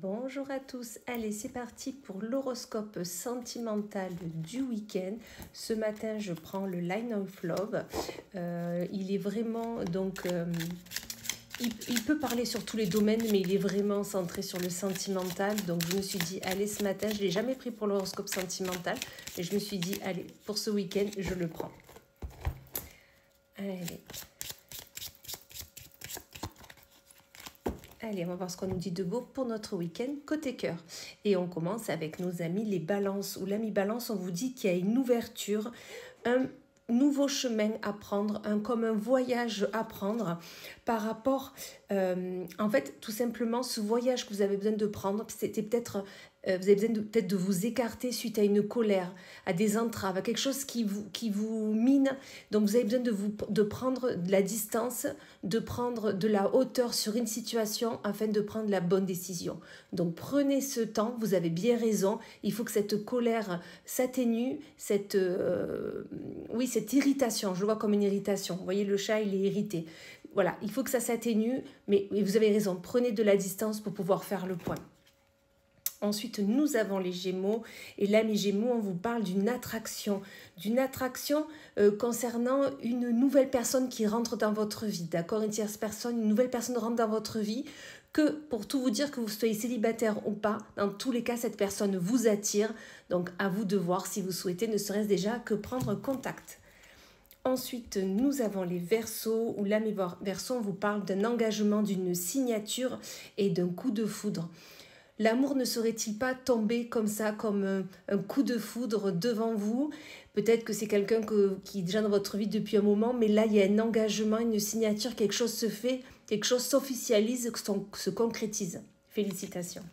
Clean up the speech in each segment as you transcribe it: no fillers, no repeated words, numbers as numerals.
Bonjour à tous, allez c'est parti pour l'horoscope sentimental du week-end. Ce matin je prends le Line of Love. Il est vraiment il peut parler sur tous les domaines, mais il est vraiment centré sur le sentimental. Donc je me suis dit, allez ce matin, je ne l'ai jamais pris pour l'horoscope sentimental, mais je me suis dit, allez pour ce week-end je le prends. Allez, on va voir ce qu'on nous dit de beau pour notre week-end côté cœur. Et on commence avec nos amis les balances. Ou l'ami balance, on vous dit qu'il y a une ouverture, un nouveau chemin à prendre, comme un voyage à prendre par rapport, en fait, tout simplement, ce voyage que vous avez besoin de prendre, c'était peut-être, vous avez besoin peut-être de vous écarter suite à une colère, à des entraves, à quelque chose qui vous mine. Donc, vous avez besoin de prendre de la distance, de prendre de la hauteur sur une situation afin de prendre la bonne décision. Donc, prenez ce temps, vous avez bien raison. Il faut que cette colère s'atténue, cette irritation, je le vois comme une irritation. Vous voyez, le chat, il est irrité. Voilà, il faut que ça s'atténue, mais vous avez raison, prenez de la distance pour pouvoir faire le point. Ensuite, nous avons les Gémeaux. Et là, mes Gémeaux, on vous parle d'une attraction concernant une nouvelle personne qui rentre dans votre vie. D'accord, une tierce personne, une nouvelle personne rentre dans votre vie. Que pour tout vous dire, que vous soyez célibataire ou pas, dans tous les cas, cette personne vous attire. Donc, à vous de voir si vous souhaitez, ne serait-ce déjà que prendre contact. Ensuite, nous avons les Verseaux, où là, mes Verseaux, on vous parle d'un engagement, d'une signature et d'un coup de foudre. L'amour ne serait-il pas tombé comme ça, comme un coup de foudre devant vous? Peut-être que c'est quelqu'un qui est déjà dans votre vie depuis un moment, mais là, il y a un engagement, une signature, quelque chose se fait, quelque chose s'officialise, se concrétise. Félicitations.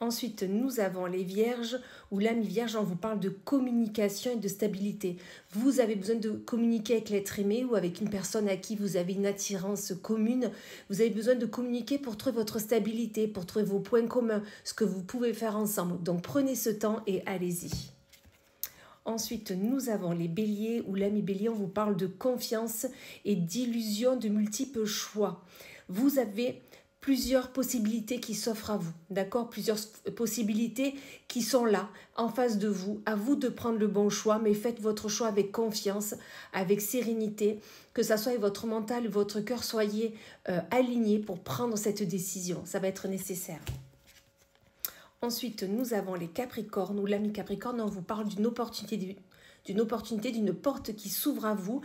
Ensuite, nous avons les Vierges, où l'âme Vierge, on vous parle de communication et de stabilité. Vous avez besoin de communiquer avec l'être aimé ou avec une personne à qui vous avez une attirance commune. Vous avez besoin de communiquer pour trouver votre stabilité, pour trouver vos points communs, ce que vous pouvez faire ensemble. Donc, prenez ce temps et allez-y. Ensuite, nous avons les Béliers, où l'ami Bélier, on vous parle de confiance et d'illusion, de multiples choix. Vous avez plusieurs possibilités qui s'offrent à vous, d'accord? Plusieurs possibilités qui sont là, en face de vous. À vous de prendre le bon choix, mais faites votre choix avec confiance, avec sérénité, que ça soit votre mental, votre cœur, soyez alignés pour prendre cette décision. Ça va être nécessaire. Ensuite, nous avons les Capricornes, où l'ami Capricorne, on vous parle d'une opportunité, d'une porte qui s'ouvre à vous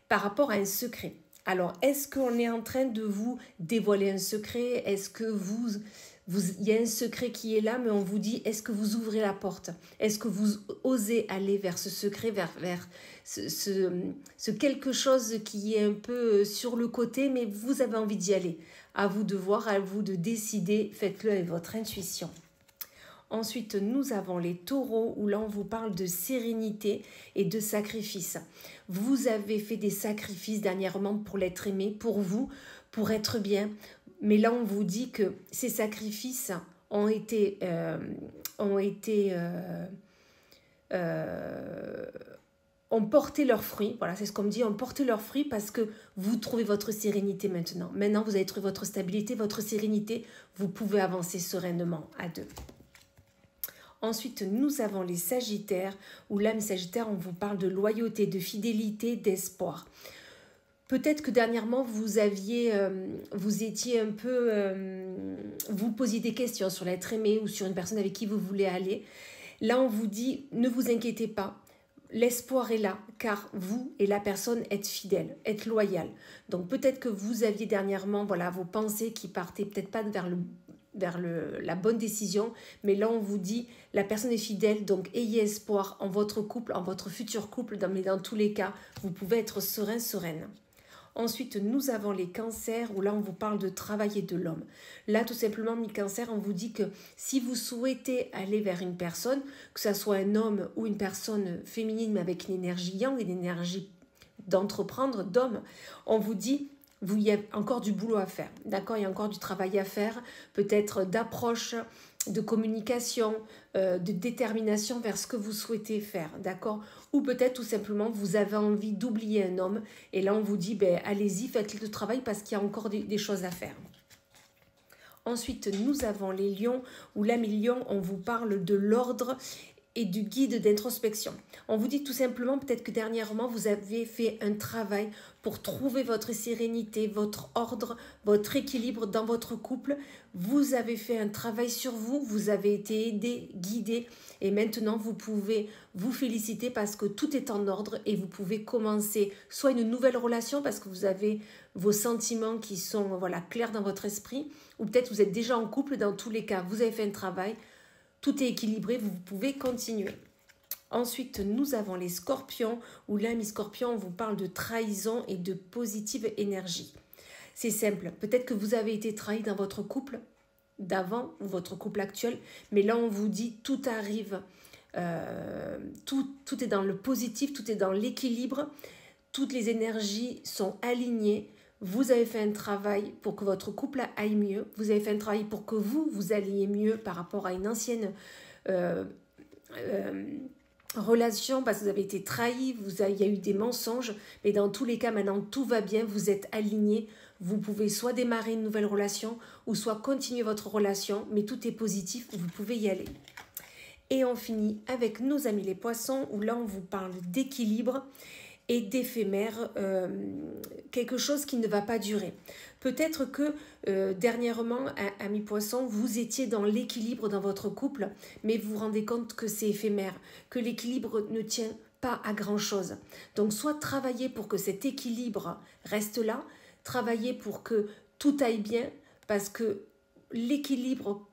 par rapport à un secret. Alors, est-ce qu'on est en train de vous dévoiler un secret? Est-ce que il y a un secret qui est là, mais on vous dit, est-ce que vous ouvrez la porte? Est-ce que vous osez aller vers ce secret, vers ce quelque chose qui est un peu sur le côté, mais vous avez envie d'y aller? À vous de voir, à vous de décider, faites-le avec votre intuition. Ensuite, nous avons les Taureaux, où là, on vous parle de sérénité et de sacrifice. Vous avez fait des sacrifices dernièrement pour l'être aimé, pour vous, pour être bien. Mais là, on vous dit que ces sacrifices ont porté leurs fruits. Voilà, c'est ce qu'on me dit, ont porté leurs fruits parce que vous trouvez votre sérénité maintenant. Maintenant, vous avez trouvé votre stabilité, votre sérénité. Vous pouvez avancer sereinement à deux. Ensuite, nous avons les Sagittaires, où l'âme Sagittaire, on vous parle de loyauté, de fidélité, d'espoir. Peut-être que dernièrement, vous étiez un peu... vous posiez des questions sur l'être aimé ou sur une personne avec qui vous voulez aller. Là, on vous dit, ne vous inquiétez pas. L'espoir est là, car vous et la personne êtes fidèles, êtes loyal. Donc peut-être que vous aviez dernièrement vos pensées qui partaient peut-être pas vers la bonne décision, mais là on vous dit la personne est fidèle, donc ayez espoir en votre couple, en votre futur couple, mais dans tous les cas, vous pouvez être serein, sereine. Ensuite, nous avons les Cancers, où là on vous parle de travail et de l'homme. Là, tout simplement, mes Cancers, on vous dit que si vous souhaitez aller vers une personne, que ce soit un homme ou une personne féminine, mais avec une énergie yang, une énergie d'entreprendre, d'homme, on vous dit... il y a encore du boulot à faire, d'accord? Il y a encore du travail à faire, peut-être d'approche, de communication, de détermination vers ce que vous souhaitez faire, d'accord? Ou peut-être tout simplement vous avez envie d'oublier un homme et là on vous dit allez-y, faites le travail parce qu'il y a encore des choses à faire. Ensuite, nous avons les lions, où là, mes lions, on vous parle de l'ordre et du guide d'introspection. On vous dit tout simplement, peut-être que dernièrement, vous avez fait un travail pour trouver votre sérénité, votre ordre, votre équilibre dans votre couple. Vous avez fait un travail sur vous, vous avez été aidé, guidé, et maintenant vous pouvez vous féliciter parce que tout est en ordre et vous pouvez commencer soit une nouvelle relation parce que vous avez vos sentiments qui sont clairs dans votre esprit, ou peut-être vous êtes déjà en couple. Dans tous les cas, vous avez fait un travail, tout est équilibré, vous pouvez continuer. Ensuite, nous avons les scorpions, où là, mes scorpions, on vous parle de trahison et de positive énergie. C'est simple, peut-être que vous avez été trahi dans votre couple d'avant, ou votre couple actuel, mais là, on vous dit tout arrive, tout est dans le positif, tout est dans l'équilibre, toutes les énergies sont alignées. Vous avez fait un travail pour que votre couple aille mieux. Vous avez fait un travail pour que vous alliez mieux par rapport à une ancienne relation parce que vous avez été trahi, il y a eu des mensonges. Mais dans tous les cas, maintenant, tout va bien. Vous êtes alignés. Vous pouvez soit démarrer une nouvelle relation ou soit continuer votre relation. Mais tout est positif. Vous pouvez y aller. Et on finit avec nos amis les poissons où là, on vous parle d'équilibre et d'éphémère, quelque chose qui ne va pas durer. Peut-être que dernièrement, amis poissons, vous étiez dans l'équilibre dans votre couple, mais vous vous rendez compte que c'est éphémère, que l'équilibre ne tient pas à grand-chose. Donc, soit travailler pour que cet équilibre reste là, travailler pour que tout aille bien, parce que l'équilibre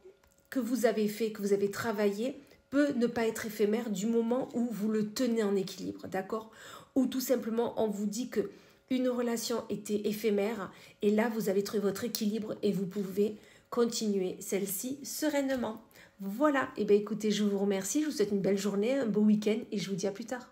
que vous avez fait, que vous avez travaillé, peut ne pas être éphémère du moment où vous le tenez en équilibre, d'accord ? Ou tout simplement, on vous dit que une relation était éphémère et là, vous avez trouvé votre équilibre et vous pouvez continuer celle-ci sereinement. Voilà, et bien écoutez, je vous remercie, je vous souhaite une belle journée, un beau week-end et je vous dis à plus tard.